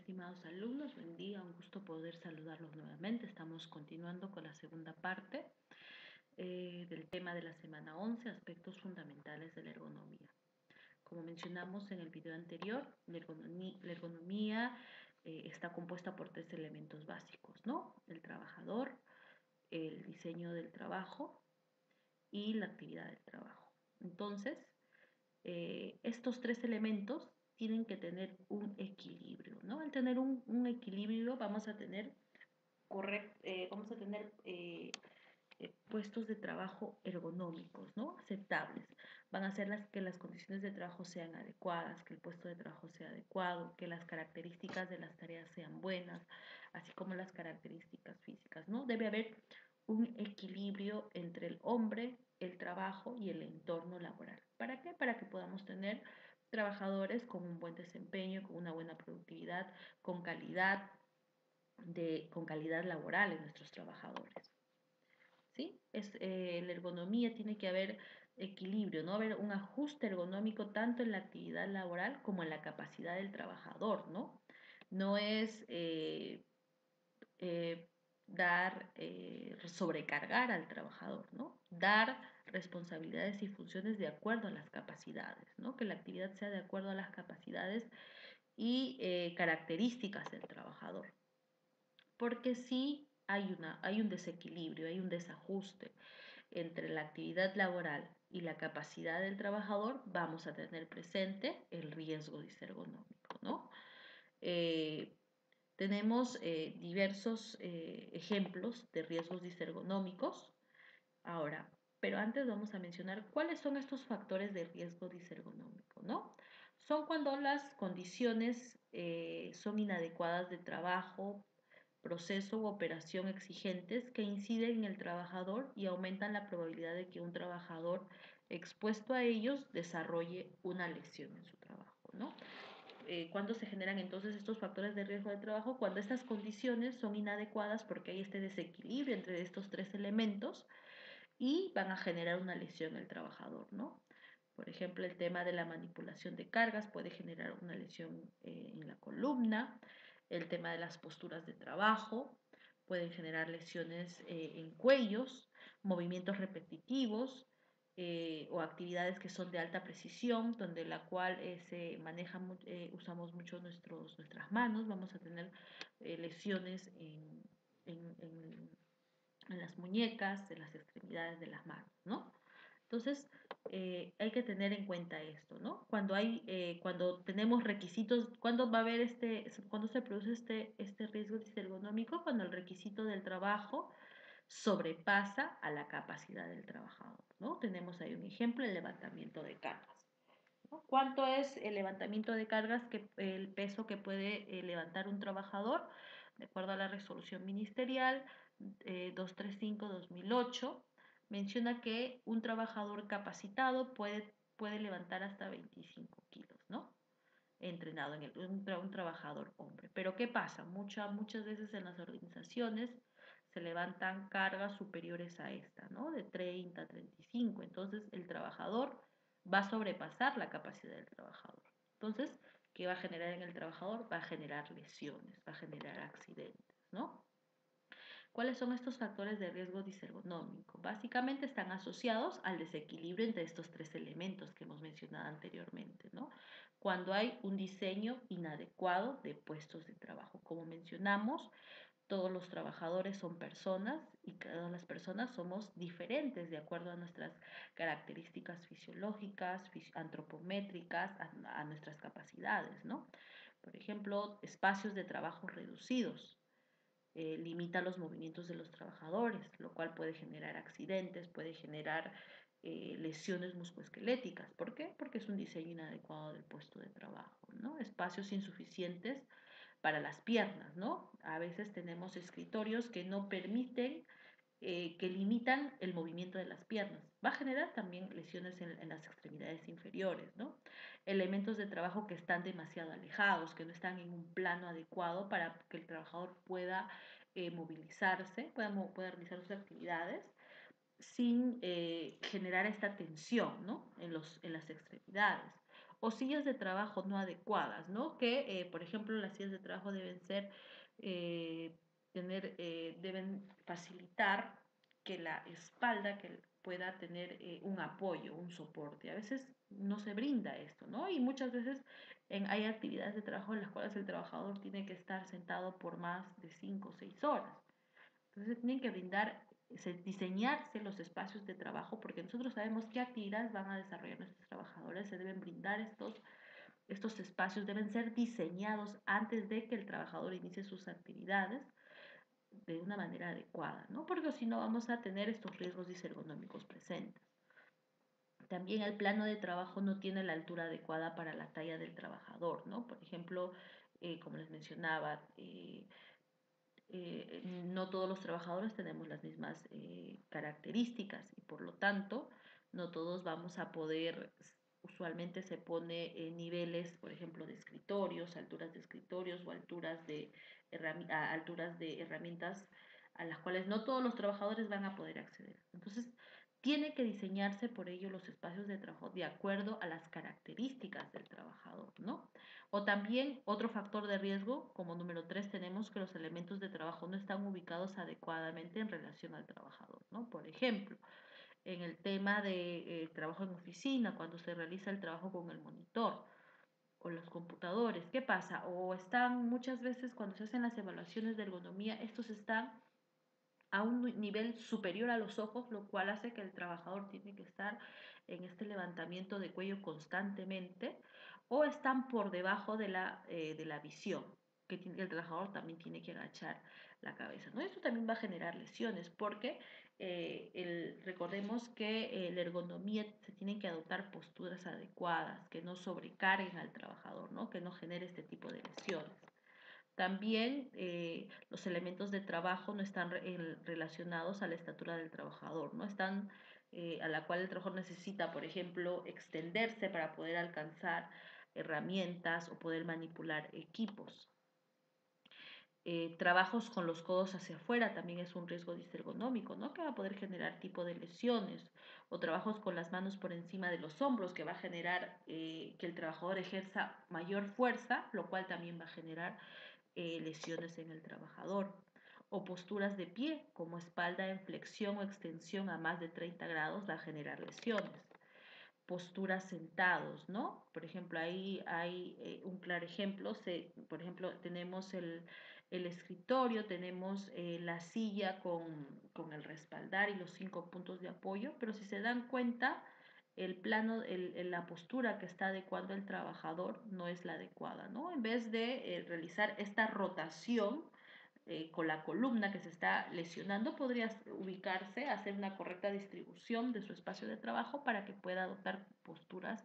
estimados alumnos, buen día, un gusto poder saludarlos nuevamente. Estamos continuando con la segunda parte del tema de la semana 11, aspectos fundamentales de la ergonomía. Como mencionamos en el video anterior, la ergonomía está compuesta por tres elementos básicos, ¿no? El trabajador, el diseño del trabajo y la actividad del trabajo. Entonces, estos tres elementos tienen que tener un equilibrio, ¿no? Al tener un equilibrio vamos a tener, puestos de trabajo ergonómicos, ¿no? Aceptables. Van a hacer que las condiciones de trabajo sean adecuadas, que el puesto de trabajo sea adecuado, que las características de las tareas sean buenas, así como las características físicas, ¿no? Debe haber un equilibrio entre el hombre, el trabajo y el entorno laboral. ¿Para qué? Para que podamos tener trabajadores con un buen desempeño, con una buena productividad, con calidad laboral en nuestros trabajadores. ¿Sí? La ergonomía tiene que haber equilibrio, ¿no? Haber un ajuste ergonómico tanto en la actividad laboral como en la capacidad del trabajador, ¿no? No es eh, sobrecargar al trabajador, ¿no? Dar responsabilidades y funciones de acuerdo a las capacidades, ¿no? Que la actividad sea de acuerdo a las capacidades y características del trabajador. Porque si hay un desequilibrio, hay un desajuste entre la actividad laboral y la capacidad del trabajador, vamos a tener presente el riesgo disergonómico, ¿no? Eh, Tenemos diversos ejemplos de riesgos disergonómicos. Ahora, pero antes vamos a mencionar cuáles son estos factores de riesgo disergonómico, ¿no? Son cuando las condiciones son inadecuadas de trabajo, proceso u operación exigentes que inciden en el trabajador y aumentan la probabilidad de que un trabajador expuesto a ellos desarrolle una lesión en su trabajo, ¿no? ¿Cuándo se generan entonces estos factores de riesgo de trabajo? Cuando estas condiciones son inadecuadas porque hay este desequilibrio entre estos tres elementos y van a generar una lesión en el trabajador, ¿no? Por ejemplo, el tema de la manipulación de cargas puede generar una lesión en la columna, el tema de las posturas de trabajo pueden generar lesiones en cuellos, movimientos repetitivos, o actividades que son de alta precisión, donde la cual se maneja, usamos mucho nuestras manos, vamos a tener lesiones en, en, en las muñecas, en las extremidades de las manos, ¿no? Entonces, hay que tener en cuenta esto, ¿no? Cuando tenemos requisitos, ¿cuándo va a haber cuándo se produce este riesgo disergonómico? Cuando el requisito del trabajo sobrepasa a la capacidad del trabajador, ¿no? Tenemos ahí un ejemplo, el levantamiento de cargas, ¿no? ¿Cuánto es el levantamiento de cargas, el peso que puede levantar un trabajador? De acuerdo a la resolución ministerial 235-2008, menciona que un trabajador capacitado puede levantar hasta 25 kilos, ¿no? Entrenado un trabajador hombre. Pero ¿qué pasa? Muchas veces en las organizaciones se levantan cargas superiores a esta, ¿no? De 30 a 35. Entonces el trabajador va a sobrepasar la capacidad del trabajador. Entonces, ¿qué va a generar en el trabajador? Va a generar lesiones, va a generar accidentes, ¿no? ¿Cuáles son estos factores de riesgo disergonómico? Básicamente están asociados al desequilibrio entre estos tres elementos que hemos mencionado anteriormente, ¿no? Cuando hay un diseño inadecuado de puestos de trabajo. Como mencionamos, todos los trabajadores son personas y cada las personas somos diferentes de acuerdo a nuestras características fisiológicas, antropométricas, a nuestras capacidades, ¿no? Por ejemplo, espacios de trabajo reducidos limita los movimientos de los trabajadores, lo cual puede generar accidentes, puede generar lesiones musculoesqueléticas. ¿Por qué? Porque es un diseño inadecuado del puesto de trabajo, ¿no? Espacios insuficientes para las piernas, ¿no? A veces tenemos escritorios que no permiten que limitan el movimiento de las piernas. Va a generar también lesiones en las extremidades inferiores, ¿no? Elementos de trabajo que están demasiado alejados, que no están en un plano adecuado para que el trabajador pueda movilizarse, pueda realizar sus actividades sin generar esta tensión, ¿no? En las extremidades. o sillas de trabajo no adecuadas, ¿no? Que, por ejemplo, las sillas de trabajo deben ser, deben facilitar que la espalda que pueda tener un apoyo, un soporte. A veces no se brinda esto, ¿no? Y muchas veces hay actividades de trabajo en las cuales el trabajador tiene que estar sentado por más de 5 o 6 horas. Entonces tienen que diseñarse los espacios de trabajo porque nosotros sabemos qué actividades van a desarrollar nuestros trabajadores, se deben brindar estos espacios, deben ser diseñados antes de que el trabajador inicie sus actividades de una manera adecuada, ¿no? Porque si no vamos a tener estos riesgos disergonómicos presentes. También el plano de trabajo no tiene la altura adecuada para la talla del trabajador, ¿no? Por ejemplo, como les mencionaba, no todos los trabajadores tenemos las mismas características y por lo tanto no todos vamos a poder, usualmente se pone niveles, por ejemplo, de escritorios, alturas de escritorios o alturas de herramientas a las cuales no todos los trabajadores van a poder acceder. Entonces, tiene que diseñarse por ello los espacios de trabajo de acuerdo a las características del trabajador, ¿no? O también otro factor de riesgo, como número 3, tenemos que los elementos de trabajo no están ubicados adecuadamente en relación al trabajador, ¿no? Por ejemplo, en el tema de trabajo en oficina, cuando se realiza el trabajo con el monitor o los computadores, ¿qué pasa? O están muchas veces cuando se hacen las evaluaciones de ergonomía, estos están a un nivel superior a los ojos, lo cual hace que el trabajador tiene que estar en este levantamiento de cuello constantemente, o están por debajo de la visión, que el trabajador también tiene que agachar la cabeza, ¿no? Esto también va a generar lesiones, porque recordemos que la ergonomía se tienen que adoptar posturas adecuadas, que no sobrecarguen al trabajador, ¿no? Que no genere este tipo de lesiones. También los elementos de trabajo no están relacionados a la estatura del trabajador, ¿no? Están a la cual el trabajador necesita, por ejemplo, extenderse para poder alcanzar herramientas o poder manipular equipos. Trabajos con los codos hacia afuera también es un riesgo disergonómico, ¿no? Que va a poder generar tipo de lesiones. O trabajos con las manos por encima de los hombros, que va a generar que el trabajador ejerza mayor fuerza, lo cual también va a generar lesiones en el trabajador. O posturas de pie, como espalda en flexión o extensión a más de 30 grados, va a generar lesiones. Posturas sentados, ¿no? Por ejemplo, ahí hay un claro ejemplo. Por ejemplo, tenemos el escritorio, tenemos la silla con el respaldar y los 5 puntos de apoyo, pero si se dan cuenta, el plano, la postura que está adecuando el trabajador no es la adecuada, ¿no? En vez de realizar esta rotación, con la columna que se está lesionando, podría ubicarse, hacer una correcta distribución de su espacio de trabajo para que pueda adoptar posturas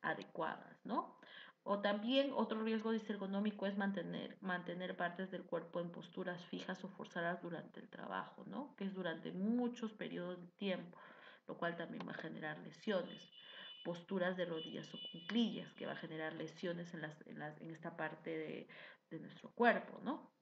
adecuadas, ¿no? O también otro riesgo disergonómico es mantener partes del cuerpo en posturas fijas o forzadas durante el trabajo, ¿no? Que es durante muchos periodos de tiempo, lo cual también va a generar lesiones. Posturas de rodillas o cuclillas, que va a generar lesiones en esta parte de nuestro cuerpo, ¿no?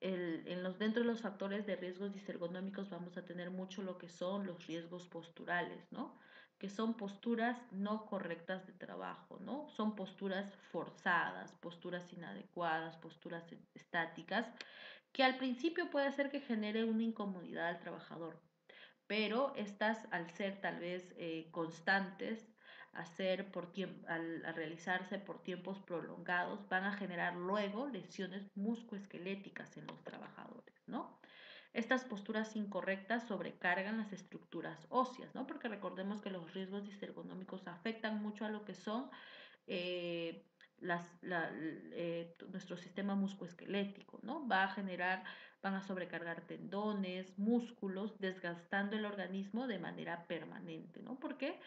Dentro de los factores de riesgos disergonómicos vamos a tener mucho lo que son los riesgos posturales, ¿no? Que son posturas no correctas de trabajo, ¿no? Son posturas forzadas, posturas inadecuadas, posturas estáticas, que al principio puede hacer que genere una incomodidad al trabajador, pero estas al ser tal vez constantes, al realizarse por tiempos prolongados, van a generar luego lesiones musculoesqueléticas en los trabajadores, ¿no? Estas posturas incorrectas sobrecargan las estructuras óseas, ¿no? Porque recordemos que los riesgos disergonómicos afectan mucho a lo que son eh, nuestro sistema musculoesquelético, ¿no? Van a sobrecargar tendones, músculos, desgastando el organismo de manera permanente, ¿no? Porque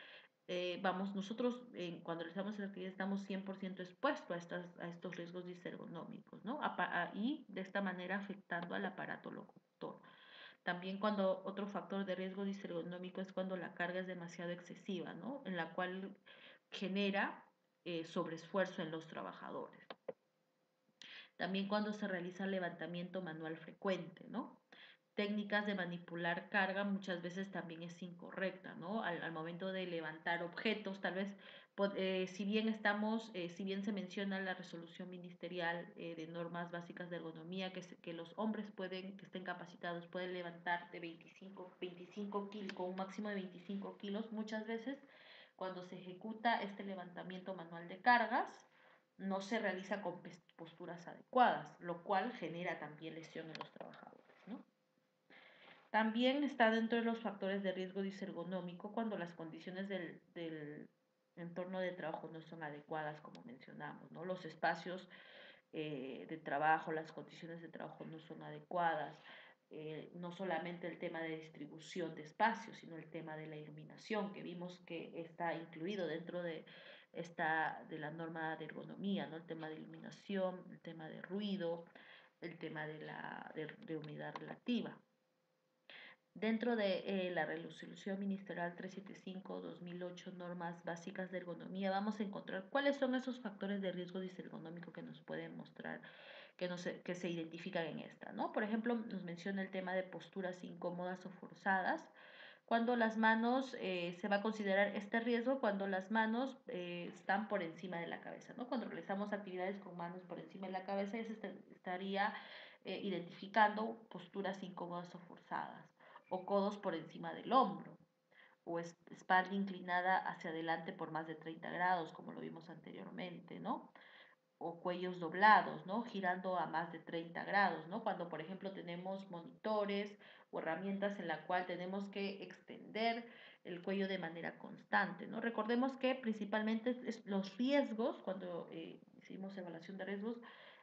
nosotros cuando realizamos el actividad estamos 100% expuestos a estos riesgos disergonómicos, ¿no? Y de esta manera afectando al aparato locomotor. También cuando otro factor de riesgo disergonómico es cuando la carga es demasiado excesiva, ¿no? En la cual genera sobreesfuerzo en los trabajadores. También cuando se realiza levantamiento manual frecuente, ¿no? técnicas de manipular carga muchas veces también es incorrecta, ¿no? Al momento de levantar objetos, tal vez, si bien si bien se menciona en la resolución ministerial de normas básicas de ergonomía, que los hombres que estén capacitados, pueden levantar de 25 kilos, con un máximo de 25 kilos, muchas veces cuando se ejecuta este levantamiento manual de cargas, no se realiza con posturas adecuadas, lo cual genera también lesión en los trabajadores, ¿no? También está dentro de los factores de riesgo disergonómico cuando las condiciones del entorno de trabajo no son adecuadas, como mencionamos, ¿no? Los espacios de trabajo, las condiciones de trabajo no son adecuadas, no solamente el tema de distribución de espacios, sino el tema de la iluminación, que vimos que está incluido dentro de la norma de ergonomía, ¿no? El tema de iluminación, el tema de ruido, el tema de humedad relativa. Dentro de la resolución ministerial 375-2008, normas básicas de ergonomía, vamos a encontrar cuáles son esos factores de riesgo disergonómico que nos pueden mostrar, que se identifican en esta, ¿no? Por ejemplo, nos menciona el tema de posturas incómodas o forzadas. Cuando las manos, se va a considerar este riesgo cuando las manos están por encima de la cabeza, ¿no? Cuando realizamos actividades con manos por encima de la cabeza, ya se estaría identificando posturas incómodas o forzadas, o codos por encima del hombro, o espalda inclinada hacia adelante por más de 30 grados, como lo vimos anteriormente, ¿no? O cuellos doblados, ¿no? Girando a más de 30 grados, ¿no? Cuando, por ejemplo, tenemos monitores o herramientas en la cual tenemos que extender el cuello de manera constante, ¿no? Recordemos que principalmente los riesgos, cuando hicimos evaluación de riesgos,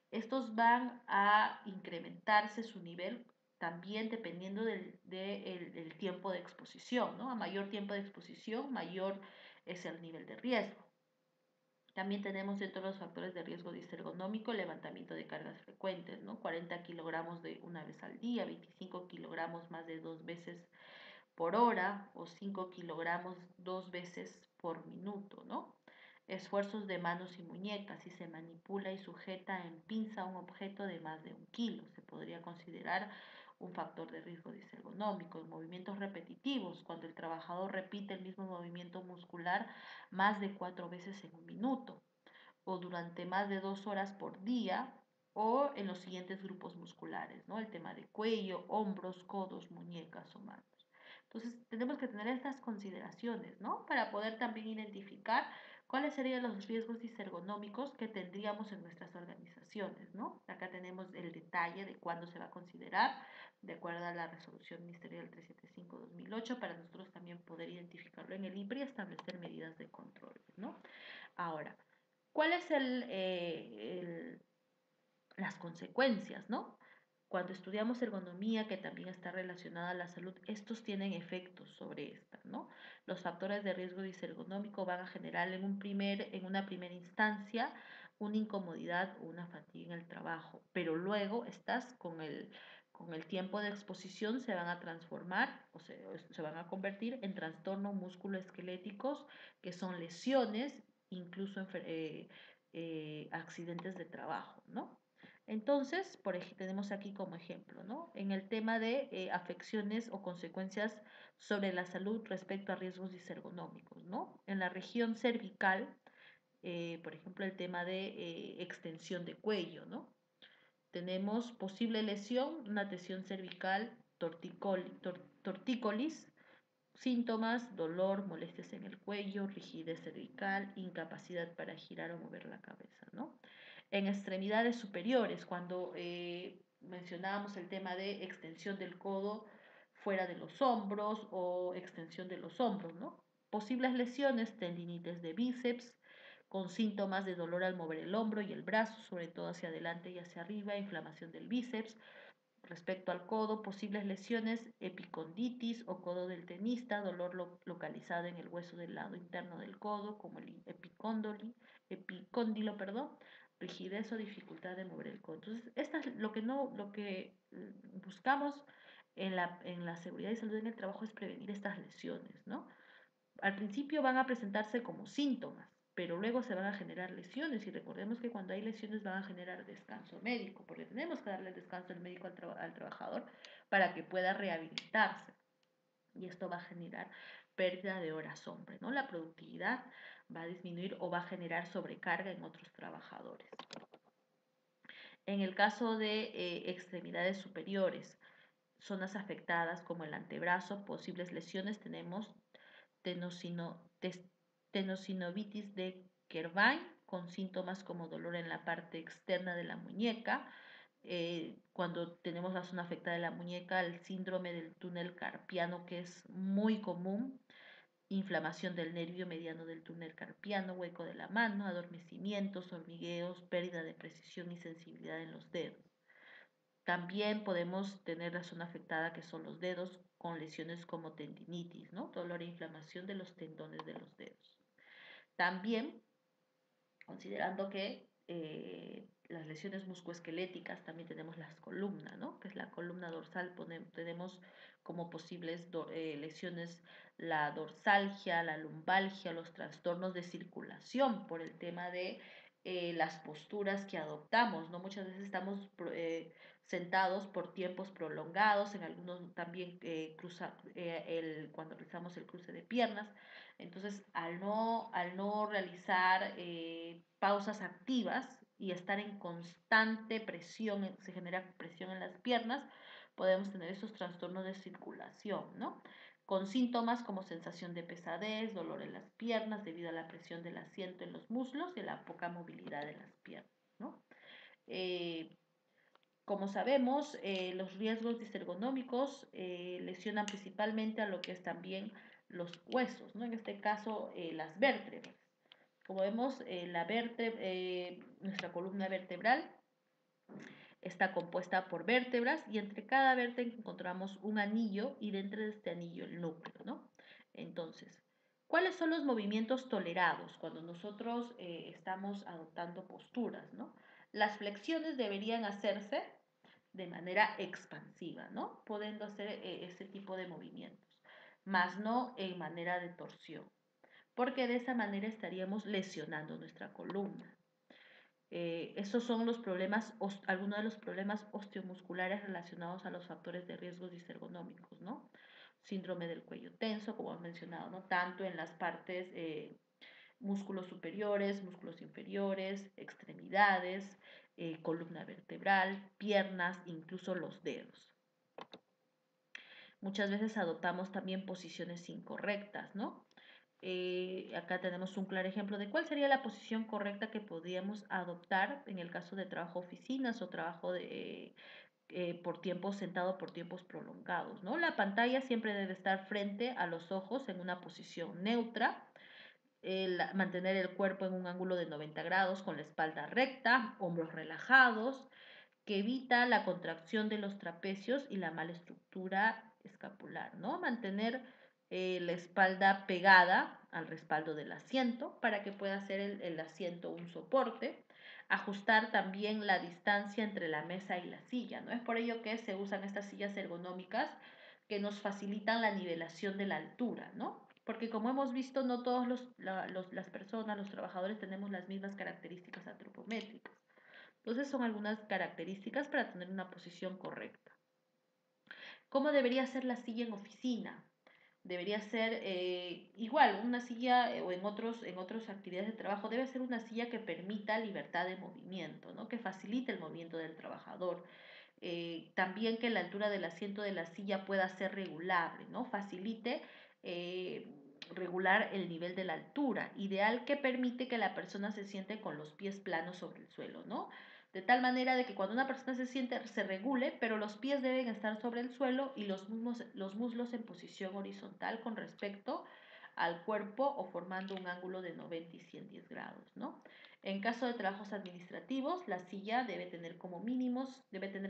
estos van a incrementarse su nivel también dependiendo del tiempo de exposición, ¿no? A mayor tiempo de exposición, mayor es el nivel de riesgo. También tenemos dentro de los factores de riesgo disergonómico el levantamiento de cargas frecuentes, ¿no? 40 kilogramos de una vez al día, 25 kilogramos más de 2 veces por hora o 5 kilogramos 2 veces por minuto, ¿no? Esfuerzos de manos y muñecas, si se manipula y sujeta en pinza un objeto de más de 1 kilo, se podría considerar un factor de riesgo disergonómico. En movimientos repetitivos, cuando el trabajador repite el mismo movimiento muscular más de 4 veces en un minuto, o durante más de 2 horas por día, o en los siguientes grupos musculares, ¿no? El tema de cuello, hombros, codos, muñecas o manos. Entonces, tenemos que tener estas consideraciones, ¿no? Para poder también identificar cuáles serían los riesgos disergonómicos que tendríamos en nuestras organizaciones, ¿no? Acá tenemos el detalle de cuándo se va a considerar, de acuerdo a la resolución ministerial 375-2008, para nosotros también poder identificarlo en el IPRI y establecer medidas de control, ¿no? Ahora, ¿cuáles las consecuencias, ¿no? Cuando estudiamos ergonomía, que también está relacionada a la salud, estos tienen efectos sobre esta, ¿no? Los factores de riesgo disergonómico van a generar en una primera instancia una incomodidad o una fatiga en el trabajo, pero luego con el tiempo de exposición se van a transformar se van a convertir en trastornos musculoesqueléticos, que son lesiones, incluso accidentes de trabajo, ¿no? Entonces, tenemos aquí como ejemplo, ¿no? En el tema de afecciones o consecuencias sobre la salud respecto a riesgos disergonómicos, ¿no? En la región cervical, por ejemplo, el tema de extensión de cuello, ¿no? Tenemos posible lesión, una lesión cervical, tortícolis, síntomas, dolor, molestias en el cuello, rigidez cervical, incapacidad para girar o mover la cabeza, ¿no? En extremidades superiores, cuando mencionábamos el tema de extensión del codo fuera de los hombros o extensión de los hombros, ¿no? Posibles lesiones, tendinitis de bíceps, con síntomas de dolor al mover el hombro y el brazo, sobre todo hacia adelante y hacia arriba, inflamación del bíceps. Respecto al codo, posibles lesiones, epiconditis o codo del tenista, dolor localizado en el hueso del lado interno del codo, como el epicóndilo, perdón, rigidez o dificultad de mover el codo. Entonces, esta es lo que buscamos en la seguridad y salud en el trabajo, es prevenir estas lesiones, ¿no? Al principio van a presentarse como síntomas, pero luego se van a generar lesiones y recordemos que cuando hay lesiones van a generar descanso médico, porque tenemos que darle descanso al médico al trabajador para que pueda rehabilitarse y esto va a generar pérdida de horas hombre, ¿no? La productividad va a disminuir o va a generar sobrecarga en otros trabajadores. En el caso de extremidades superiores, zonas afectadas como el antebrazo, posibles lesiones, tenemos tenosinovitis de Kervin con síntomas como dolor en la parte externa de la muñeca. Cuando tenemos la zona afectada de la muñeca, el síndrome del túnel carpiano, que es muy común, inflamación del nervio mediano del túnel carpiano, hueco de la mano, adormecimientos, hormigueos, pérdida de precisión y sensibilidad en los dedos. También podemos tener la zona afectada que son los dedos con lesiones como tendinitis, ¿no? Dolor e inflamación de los tendones de los dedos. También, considerando que las lesiones musculoesqueléticas, también tenemos las columnas, ¿no? Que es la columna dorsal, tenemos como posibles lesiones la dorsalgia, la lumbalgia, los trastornos de circulación por el tema de las posturas que adoptamos, ¿no? Muchas veces estamos sentados por tiempos prolongados, en algunos también cuando realizamos el cruce de piernas. Entonces, al no realizar pausas activas y estar en constante presión, se genera presión en las piernas, podemos tener esos trastornos de circulación, ¿no? Con síntomas como sensación de pesadez, dolor en las piernas debido a la presión del asiento en los muslos y a la poca movilidad de las piernas, ¿no? Eh, como sabemos, los riesgos disergonómicos lesionan principalmente a lo que es también los huesos, ¿no? En este caso, las vértebras. Como vemos, nuestra columna vertebral está compuesta por vértebras y entre cada vértebra encontramos un anillo y dentro de este anillo el núcleo, ¿no? Entonces, ¿cuáles son los movimientos tolerados cuando nosotros estamos adoptando posturas, ¿no? Las flexiones deberían hacerse de manera expansiva, ¿no? Pudiendo hacer ese tipo de movimientos, más no en manera de torsión, porque de esa manera estaríamos lesionando nuestra columna. Esos son los problemas, algunos de los problemas osteomusculares relacionados a los factores de riesgos disergonómicos, ¿no? Síndrome del cuello tenso, como hemos mencionado, ¿no? Tanto en las partes músculos superiores, músculos inferiores, extremidades, columna vertebral, piernas, incluso los dedos. Muchas veces adoptamos también posiciones incorrectas, ¿no? Acá tenemos un claro ejemplo de cuál sería la posición correcta que podríamos adoptar en el caso de trabajo oficinas o trabajo por tiempos sentado por tiempos prolongados, ¿no? La pantalla siempre debe estar frente a los ojos en una posición neutra, mantener el cuerpo en un ángulo de 90 grados con la espalda recta, hombros relajados, que evita la contracción de los trapecios y la mala estructura escapular, ¿no? Mantener la espalda pegada al respaldo del asiento para que pueda ser el asiento un soporte. Ajustar también la distancia entre la mesa y la silla, ¿no? Es por ello que se usan estas sillas ergonómicas que nos facilitan la nivelación de la altura, ¿no? Porque como hemos visto, no todas las personas, los trabajadores tenemos las mismas características antropométricas. Entonces son algunas características para tener una posición correcta. ¿Cómo debería ser la silla en oficina? Debería ser igual, una silla o en otras actividades de trabajo, debe ser una silla que permita libertad de movimiento, ¿no? Que facilite el movimiento del trabajador. También que la altura del asiento de la silla pueda ser regulable, ¿no? Facilite regular el nivel de la altura, ideal que permite que la persona se siente con los pies planos sobre el suelo, ¿no? De tal manera de que cuando una persona se siente se regule, pero los pies deben estar sobre el suelo y los muslos en posición horizontal con respecto al cuerpo o formando un ángulo de 90 y 110 grados, ¿no? En caso de trabajos administrativos, la silla debe tener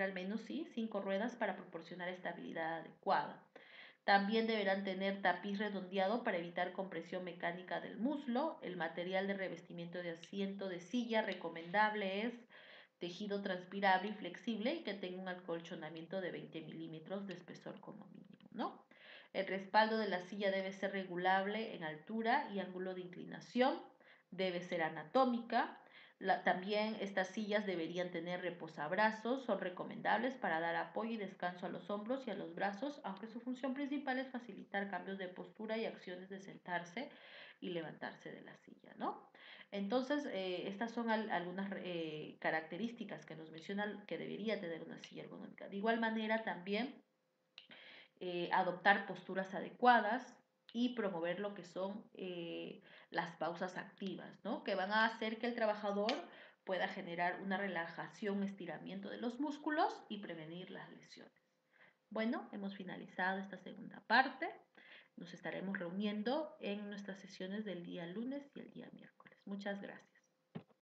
al menos, sí, 5 ruedas para proporcionar estabilidad adecuada. También deberán tener tapiz redondeado para evitar compresión mecánica del muslo. El material de revestimiento de asiento de silla recomendable es tejido transpirable y flexible y que tenga un acolchonamiento de 20 milímetros de espesor como mínimo, ¿no? El respaldo de la silla debe ser regulable en altura y ángulo de inclinación. debe ser anatómica. También estas sillas deberían tener reposabrazos, son recomendables para dar apoyo y descanso a los hombros y a los brazos, aunque su función principal es facilitar cambios de postura y acciones de sentarse y levantarse de la silla, ¿no? Entonces, estas son algunas características que nos mencionan que debería tener una silla ergonómica. De igual manera, también adoptar posturas adecuadas y promover lo que son las pausas activas, ¿no? Que van a hacer que el trabajador pueda generar una relajación, estiramiento de los músculos y prevenir las lesiones. Bueno, hemos finalizado esta segunda parte. Nos estaremos reuniendo en nuestras sesiones del día lunes y el día miércoles. Muchas gracias.